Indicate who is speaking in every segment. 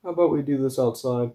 Speaker 1: How about we do this outside?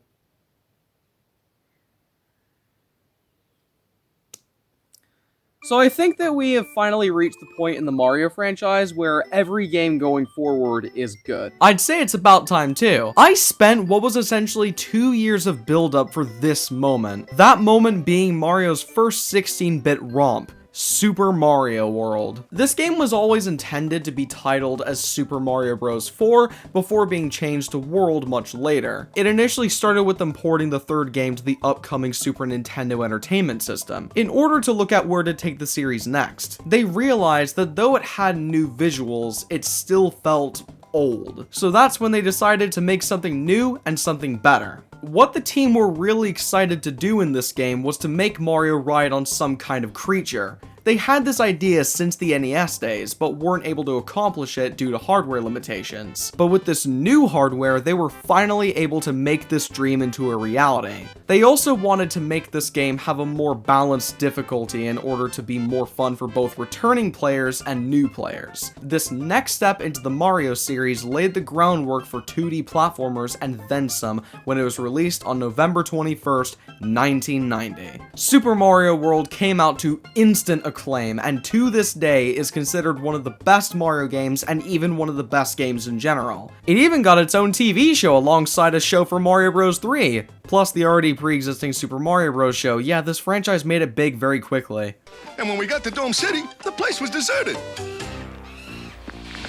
Speaker 2: So I think that we have finally reached the point in the Mario franchise where every game going forward is good.
Speaker 3: I'd say it's about time too. I spent what was essentially 2 years of build-up for this moment. That moment being Mario's first 16-bit romp, Super Mario World. This game was always intended to be titled as Super Mario Bros. 4 before being changed to World much later. It initially started with them porting the third game to the upcoming Super Nintendo Entertainment System, in order to look at where to take the series next. They realized that though it had new visuals, it still felt old. So that's when they decided to make something new and something better. What the team were really excited to do in this game was to make Mario ride on some kind of creature. They had this idea since the NES days, but weren't able to accomplish it due to hardware limitations. But with this new hardware, they were finally able to make this dream into a reality. They also wanted to make this game have a more balanced difficulty in order to be more fun for both returning players and new players. This next step into the Mario series laid the groundwork for 2D platformers and then some when it was released on November 21st, 1990. Super Mario World came out to instant acclaim, and to this day is considered one of the best Mario games and even one of the best games in general. It even got its own TV show alongside a show for Mario Bros. 3, plus the already pre-existing Super Mario Bros. Show. Yeah, this franchise made it big very quickly.
Speaker 4: And when we got to Dome City, the place was deserted.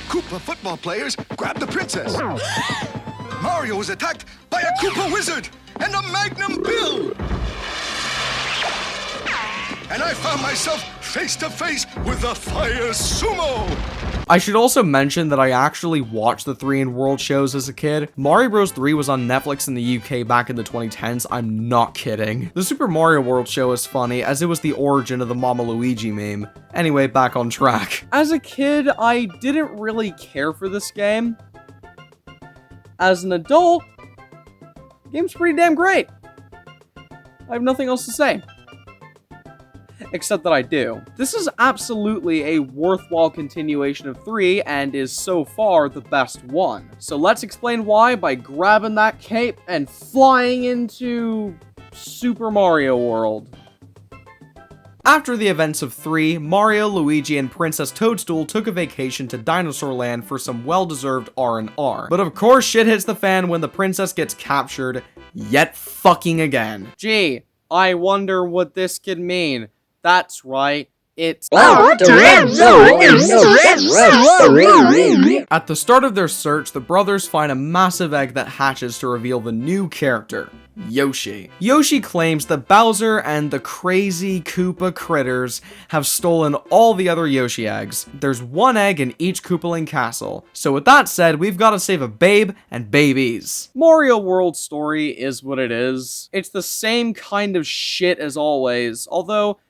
Speaker 4: Koopa football players grabbed the princess. Mario was attacked by a Koopa wizard and a Magnum Bill. And I found myself face to face with a fire sumo.
Speaker 3: I should also mention that I actually watched the 3 in World shows as a kid. Mario Bros. 3 was on Netflix in the UK back in the 2010s, I'm not kidding. The Super Mario World show is funny, as it was the origin of the Mama Luigi meme. Anyway, back on track.
Speaker 2: As a kid, I didn't really care for this game. As an adult, the game's pretty damn great. I have nothing else to say. Except that I do. This is absolutely a worthwhile continuation of 3 and is so far the best one. So let's explain why by grabbing that cape and flying into Super Mario World.
Speaker 3: After the events of 3, Mario, Luigi, and Princess Toadstool took a vacation to Dinosaur Land for some well-deserved R&R. But of course shit hits the fan when the princess gets captured yet fucking again.
Speaker 2: Gee, I wonder what this could mean. That's right, it's...
Speaker 3: At the start of their search, the brothers find a massive egg that hatches to reveal the new character, Yoshi. Yoshi claims that Bowser and the crazy Koopa critters have stolen all the other Yoshi eggs. There's one egg in each Koopaling castle. So with that said, we've got to save a babe and babies.
Speaker 2: Mario World story is what it is. It's the same kind of shit as always, although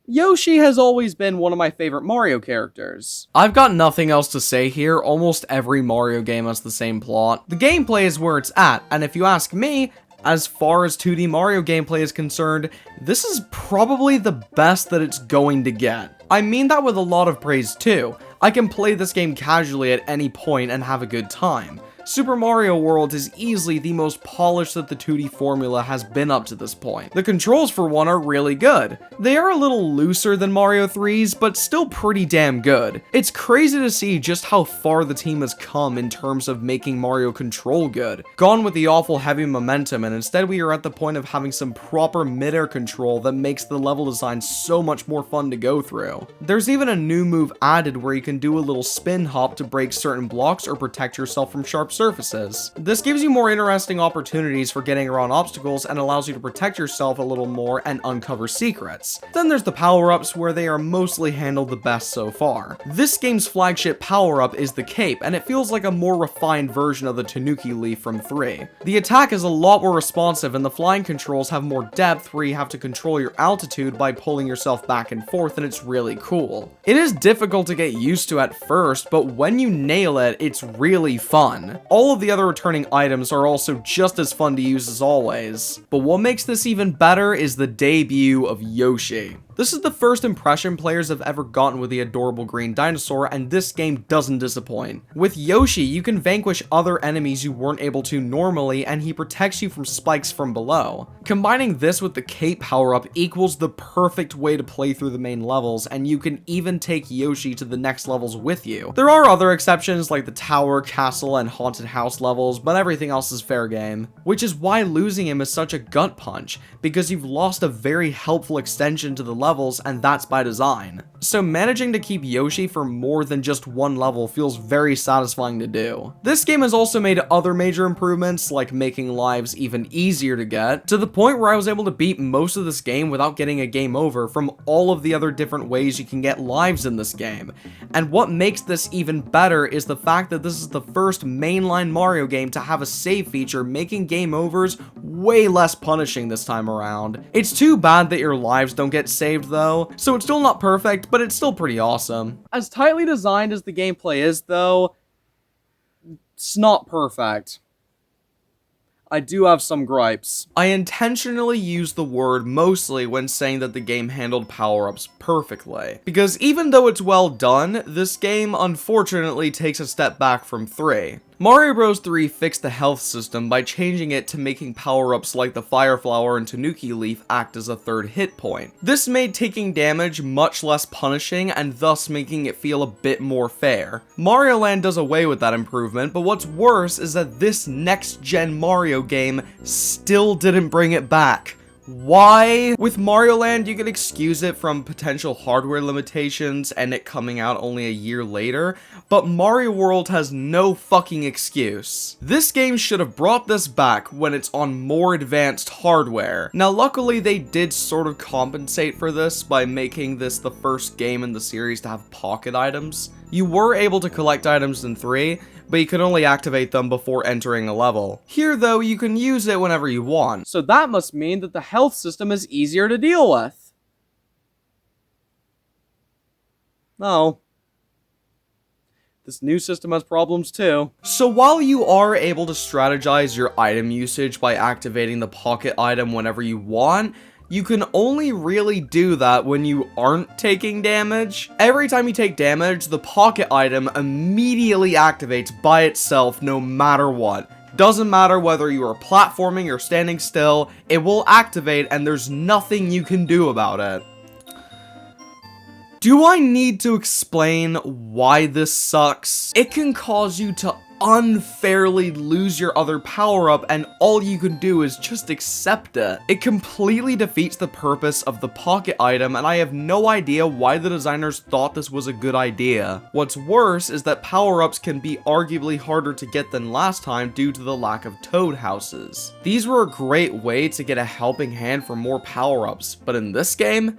Speaker 2: Yoshi has always been one of my favorite Mario characters.
Speaker 3: I've got nothing else to say here. Almost every Mario game has the same plot. The gameplay is where it's at, and if you ask me, as far as 2D Mario gameplay is concerned, this is probably the best that it's going to get. I mean that with a lot of praise too. I can play this game casually at any point and have a good time. Super Mario World is easily the most polished that the 2D formula has been up to this point. The controls for one are really good. They are a little looser than Mario 3's, but still pretty damn good. It's crazy to see just how far the team has come in terms of making Mario control good. Gone with the awful heavy momentum, and instead we are at the point of having some proper mid-air control that makes the level design so much more fun to go through. There's even a new move added where you can do a little spin hop to break certain blocks or protect yourself from sharp surfaces. This gives you more interesting opportunities for getting around obstacles and allows you to protect yourself a little more and uncover secrets. Then there's the power-ups where they are mostly handled the best so far. This game's flagship power-up is the cape, and it feels like a more refined version of the Tanuki Leaf from 3. The attack is a lot more responsive and the flying controls have more depth where you have to control your altitude by pulling yourself back and forth, and it's really cool. It is difficult to get used to at first, but when you nail it, it's really fun. All of the other returning items are also just as fun to use as always. But what makes this even better is the debut of Yoshi. This is the first impression players have ever gotten with the adorable green dinosaur, and this game doesn't disappoint. With Yoshi, you can vanquish other enemies you weren't able to normally, and he protects you from spikes from below. Combining this with the cape power-up equals the perfect way to play through the main levels, and you can even take Yoshi to the next levels with you. There are other exceptions like the tower, castle, and haunted house levels, but everything else is fair game. Which is why losing him is such a gut punch, because you've lost a very helpful extension to the levels, and that's by design. So managing to keep Yoshi for more than just one level feels very satisfying to do. This game has also made other major improvements, like making lives even easier to get, to the point where I was able to beat most of this game without getting a game over from all of the other different ways you can get lives in this game. And what makes this even better is the fact that this is the first mainline Mario game to have a save feature, making game overs way less punishing this time around. It's too bad that your lives don't get saved though, so it's still not perfect, but it's still pretty awesome.
Speaker 2: As tightly designed as the gameplay is, though, it's not perfect. I do have some gripes.
Speaker 3: I intentionally use the word mostly when saying that the game handled power-ups perfectly, because even though it's well done, this game unfortunately takes a step back from 3. Mario Bros. 3 fixed the health system by changing it to making power-ups like the Fire Flower and Tanuki Leaf act as a third hit point. This made taking damage much less punishing and thus making it feel a bit more fair. Mario Land does away with that improvement, but what's worse is that this next-gen Mario game still didn't bring it back. Why? With Mario Land, you can excuse it from potential hardware limitations and it coming out only a year later, but Mario World has no fucking excuse. This game should have brought this back when it's on more advanced hardware. Now, luckily, they did sort of compensate for this by making this the first game in the series to have pocket items. You were able to collect items in 3, but you could only activate them before entering a level. Here, though, you can use it whenever you want.
Speaker 2: So that must mean that the health system is easier to deal with. No. This new system has problems too.
Speaker 3: So while you are able to strategize your item usage by activating the pocket item whenever you want, you can only really do that when you aren't taking damage. Every time you take damage, the pocket item immediately activates by itself no matter what. Doesn't matter whether you are platforming or standing still, it will activate and there's nothing you can do about it. Do I need to explain why this sucks? It can cause you to unfairly lose your other power-up and all you can do is just accept it. It completely defeats the purpose of the pocket item and I have no idea why the designers thought this was a good idea. What's worse is that power-ups can be arguably harder to get than last time due to the lack of toad houses. These were a great way to get a helping hand for more power-ups, but in this game,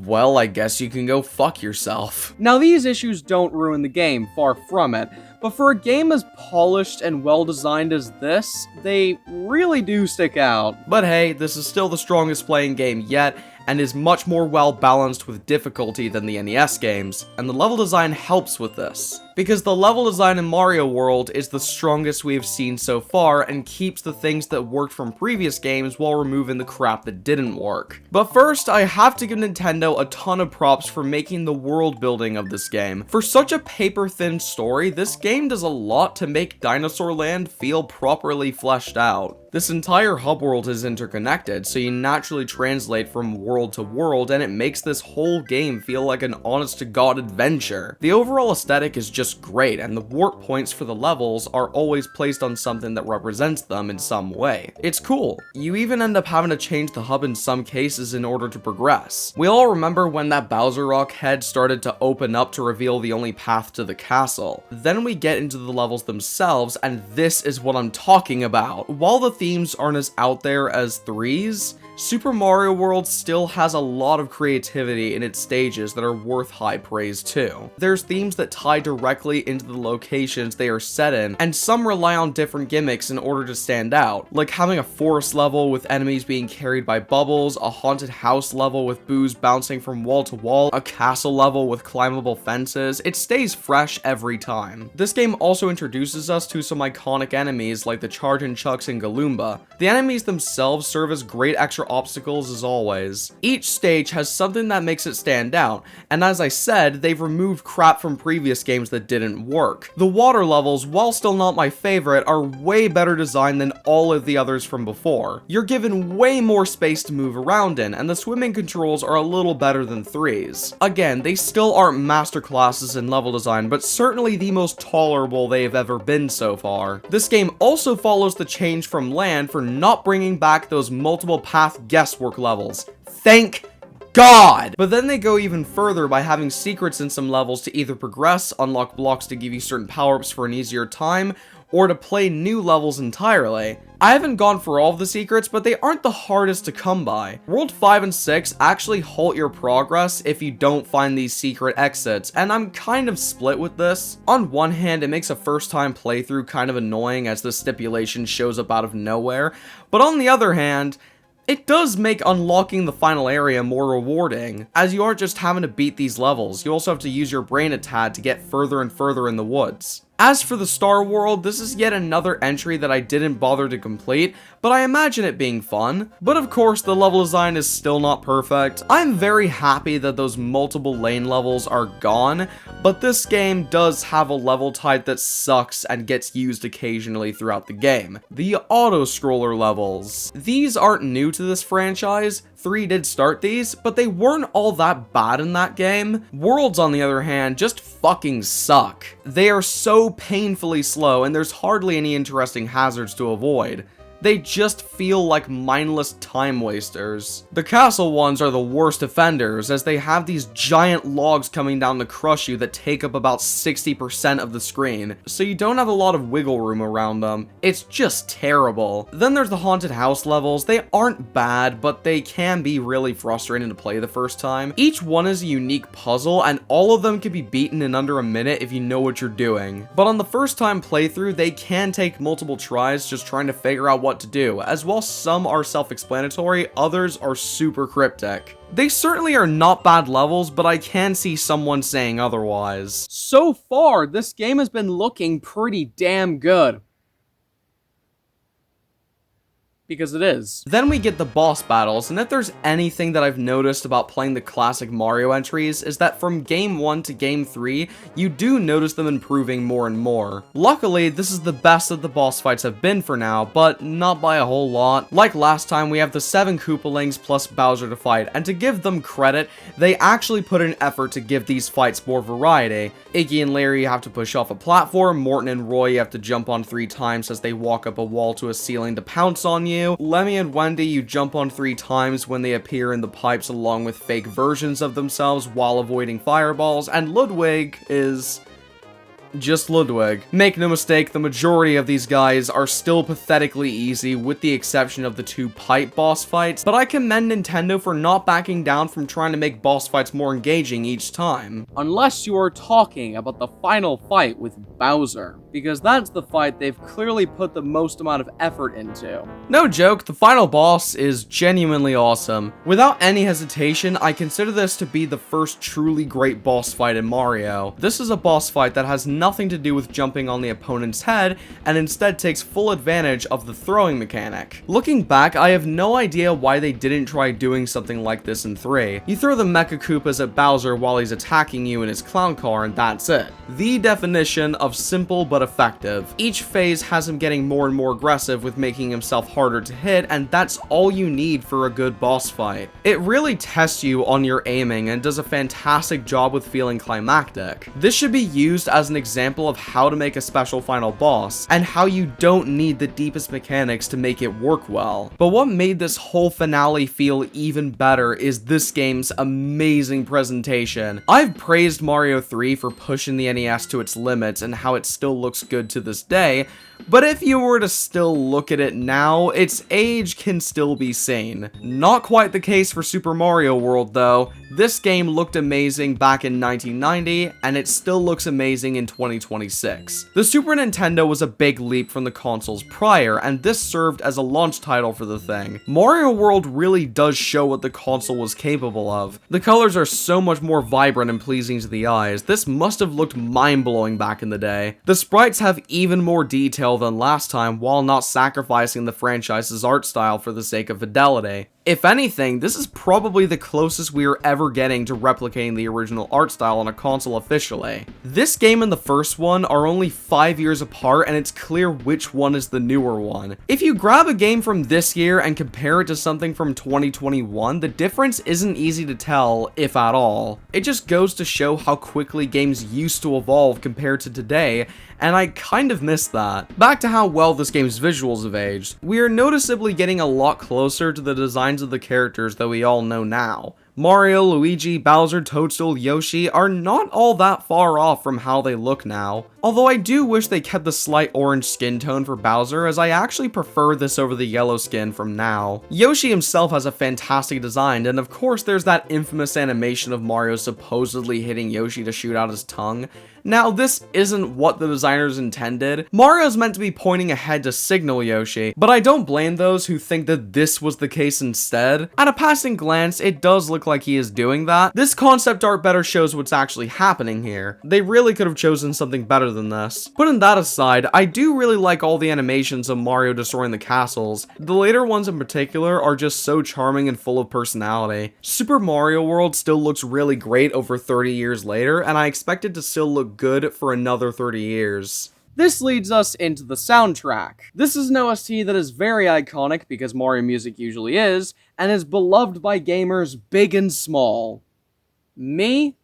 Speaker 3: well, I guess you can go fuck yourself.
Speaker 2: Now, these issues don't ruin the game, far from it, but for a game as polished and well-designed as this, they really do stick out.
Speaker 3: But hey, this is still the strongest playing game yet, and is much more well-balanced with difficulty than the NES games, and the level design helps with this. Because the level design in Mario World is the strongest we have seen so far and keeps the things that worked from previous games while removing the crap that didn't work. But first, I have to give Nintendo a ton of props for making the world building of this game. For such a paper-thin story, this game does a lot to make Dinosaur Land feel properly fleshed out. This entire hub world is interconnected, so you naturally translate from world to world, and it makes this whole game feel like an honest-to-God adventure. The overall aesthetic is just great, and the warp points for the levels are always placed on something that represents them in some way. It's cool. You even end up having to change the hub in some cases in order to progress. We all remember when that Bowser Rock head started to open up to reveal the only path to the castle. Then we get into the levels themselves, and this is what I'm talking about. While the themes aren't as out there as 3's, Super Mario World still has a lot of creativity in its stages that are worth high praise too. There's themes that tie directly into the locations they are set in, and some rely on different gimmicks in order to stand out, like having a forest level with enemies being carried by bubbles, a haunted house level with boos bouncing from wall to wall, a castle level with climbable fences. It stays fresh every time. This game also introduces us to some iconic enemies like the Chargin' Chucks and Galumba. The enemies themselves serve as great extra obstacles as always. Each stage has something that makes it stand out, and as I said, they've removed crap from previous games that didn't work. The water levels, while still not my favorite, are way better designed than all of the others from before. You're given way more space to move around in, and the swimming controls are a little better than 3's. Again, they still aren't masterclasses in level design, but certainly the most tolerable they've ever been so far. This game also follows the change from Land for not bringing back those multiple path guesswork levels. Thank God! But then they go even further by having secrets in some levels to either progress, unlock blocks to give you certain power-ups for an easier time, or to play new levels entirely. I haven't gone for all of the secrets, but they aren't the hardest to come by. World 5 and 6 actually halt your progress if you don't find these secret exits, and I'm kind of split with this. On one hand, it makes a first-time playthrough kind of annoying as the stipulation shows up out of nowhere, but on the other hand, it does make unlocking the final area more rewarding, as you aren't just having to beat these levels, you also have to use your brain a tad to get further and further in the woods. As for the Star World, this is yet another entry that I didn't bother to complete, but I imagine it being fun. But of course, the level design is still not perfect. I'm very happy that those multiple lane levels are gone, but this game does have a level type that sucks and gets used occasionally throughout the game. The auto-scroller levels. These aren't new to this franchise. 3 did start these, but they weren't all that bad in that game. Worlds, on the other hand, just fucking suck. They are so painfully slow, and there's hardly any interesting hazards to avoid. They just feel like mindless time wasters. The castle ones are the worst offenders, as they have these giant logs coming down to crush you that take up about 60% of the screen, so you don't have a lot of wiggle room around them. It's just terrible. Then there's the haunted house levels. They aren't bad, but they can be really frustrating to play the first time. Each one is a unique puzzle, and all of them can be beaten in under a minute if you know what you're doing. But on the first time playthrough, they can take multiple tries just trying to figure out what to do, as while some are self-explanatory, others are super cryptic. They certainly are not bad levels, but I can see someone saying otherwise.
Speaker 2: So far, this game has been looking pretty damn good. Because it is.
Speaker 3: Then we get the boss battles, and if there's anything that I've noticed about playing the classic Mario entries, is that from game 1 to game 3, you do notice them improving more and more. Luckily, this is the best that the boss fights have been for now, but not by a whole lot. Like last time, we have the 7 Koopalings plus Bowser to fight, and to give them credit, they actually put an effort to give these fights more variety. Iggy and Larry have to push off a platform, Morton and Roy have to jump on 3 times as they walk up a wall to a ceiling to pounce on you. Lemmy and Wendy, you jump on 3 times when they appear in the pipes along with fake versions of themselves while avoiding fireballs, and Ludwig is just Ludwig. Make no mistake, the majority of these guys are still pathetically easy with the exception of the 2 pipe boss fights, but I commend Nintendo for not backing down from trying to make boss fights more engaging each time.
Speaker 2: Unless you are talking about the final fight with Bowser, because that's the fight they've clearly put the most amount of effort into.
Speaker 3: No joke, the final boss is genuinely awesome. Without any hesitation, I consider this to be the first truly great boss fight in Mario. This is a boss fight that has nothing to do with jumping on the opponent's head, and instead takes full advantage of the throwing mechanic. Looking back, I have no idea why they didn't try doing something like this in 3. You throw the Mecha Koopas at Bowser while he's attacking you in his clown car, and that's it. The definition of simple but effective. Each phase has him getting more and more aggressive with making himself harder to hit, and that's all you need for a good boss fight. It really tests you on your aiming and does a fantastic job with feeling climactic. This should be used as an example of how to make a special final boss, and how you don't need the deepest mechanics to make it work well. But what made this whole finale feel even better is this game's amazing presentation. I've praised Mario 3 for pushing the NES to its limits and how it still looks good to this day, but if you were to still look at it now, its age can still be seen. Not quite the case for Super Mario World though. This game looked amazing back in 1990, and it still looks amazing in 2026. The Super Nintendo was a big leap from the consoles prior, and this served as a launch title for the thing. Mario World really does show what the console was capable of. The colors are so much more vibrant and pleasing to the eyes. This must have looked mind-blowing back in the day. The sprites have even more detail than last time while not sacrificing the franchise's art style for the sake of fidelity. If anything, this is probably the closest we are ever getting to replicating the original art style on a console officially. This game and the first one are only 5 years apart, and it's clear which one is the newer one. If you grab a game from this year and compare it to something from 2021, the difference isn't easy to tell, if at all. It just goes to show how quickly games used to evolve compared to today, and I kind of miss that. Back to how well this game's visuals have aged. We are noticeably getting a lot closer to the designs of the characters that we all know now. Mario, Luigi, Bowser, Toadstool, Yoshi are not all that far off from how they look now. Although I do wish they kept the slight orange skin tone for Bowser, as I actually prefer this over the yellow skin from now. Yoshi himself has a fantastic design, and of course there's that infamous animation of Mario supposedly hitting Yoshi to shoot out his tongue. Now, this isn't what the designers intended. Mario's meant to be pointing ahead to signal Yoshi, but I don't blame those who think that this was the case instead. At a passing glance, it does look like he is doing that. This concept art better shows what's actually happening here. They really could have chosen something better than this. Putting that aside, I do really like all the animations of Mario destroying the castles. The later ones in particular are just so charming and full of personality. Super Mario World still looks really great over 30 years later, and I expect it to still look good for another 30 years.
Speaker 2: This leads us into the soundtrack. This is an OST that is very iconic, because Mario music usually is, and is beloved by gamers big and small. Me?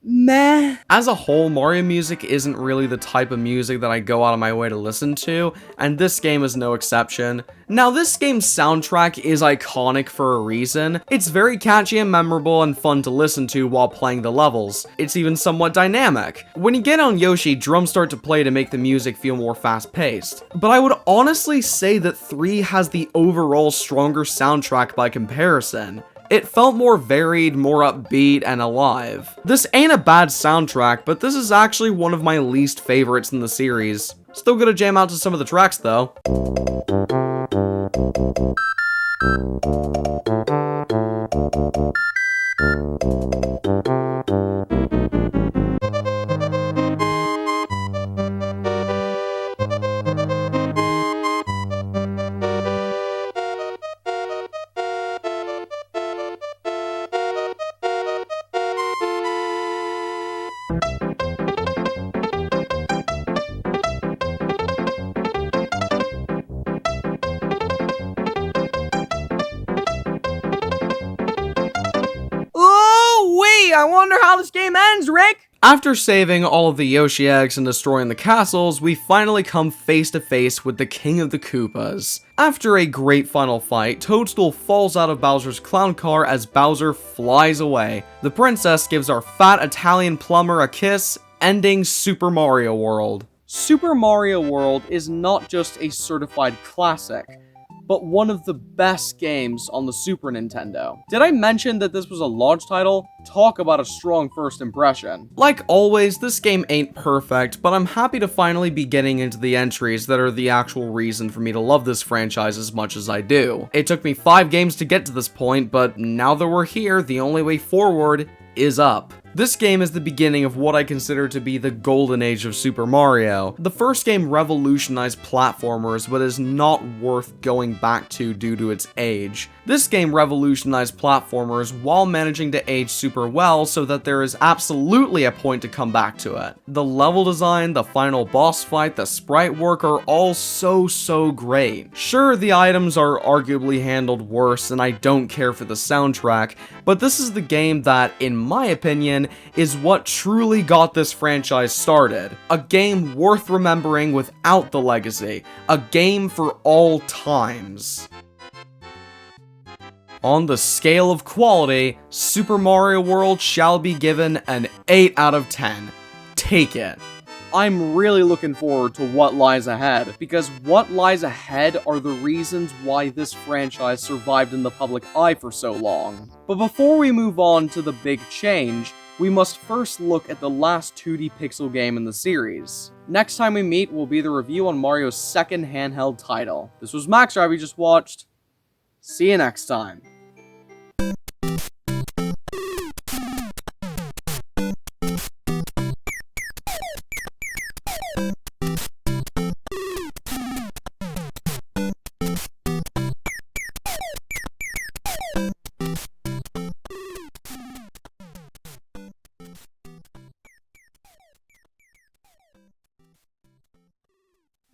Speaker 2: Meh.
Speaker 3: As a whole, Mario music isn't really the type of music that I go out of my way to listen to, and this game is no exception. Now, this game's soundtrack is iconic for a reason. It's very catchy and memorable and fun to listen to while playing the levels. It's even somewhat dynamic. When you get on Yoshi, drums start to play to make the music feel more fast-paced. But I would honestly say that 3 has the overall stronger soundtrack by comparison. It felt more varied, more upbeat, and alive. This ain't a bad soundtrack, but this is actually one of my least favorites in the series. Still gonna jam out to some of the tracks though.
Speaker 2: I wonder how this game ends, Rick!
Speaker 3: After saving all of the Yoshi eggs and destroying the castles, we finally come face to face with the King of the Koopas. After a great final fight, Toadstool falls out of Bowser's clown car as Bowser flies away. The princess gives our fat Italian plumber a kiss, ending Super Mario World.
Speaker 2: Super Mario World is not just a certified classic, but one of the best games on the Super Nintendo. Did I mention that this was a launch title? Talk about a strong first impression.
Speaker 3: Like always, this game ain't perfect, but I'm happy to finally be getting into the entries that are the actual reason for me to love this franchise as much as I do. It took me 5 games to get to this point, but now that we're here, the only way forward is up. This game is the beginning of what I consider to be the golden age of Super Mario. The first game revolutionized platformers, but is not worth going back to due to its age. This game revolutionized platformers while managing to age super well, so that there is absolutely a point to come back to it. The level design, the final boss fight, the sprite work are all so great. Sure, the items are arguably handled worse, and I don't care for the soundtrack, but this is the game that, in my opinion, is what truly got this franchise started. A game worth remembering without the legacy. A game for all times. On the scale of quality, Super Mario World shall be given an 8 out of 10. Take it.
Speaker 2: I'm really looking forward to what lies ahead, because what lies ahead are the reasons why this franchise survived in the public eye for so long. But before we move on to the big change, we must first look at the last 2D pixel game in the series. Next time we meet will be the review on Mario's second handheld title. This was Max Drive you just watched. See you next time.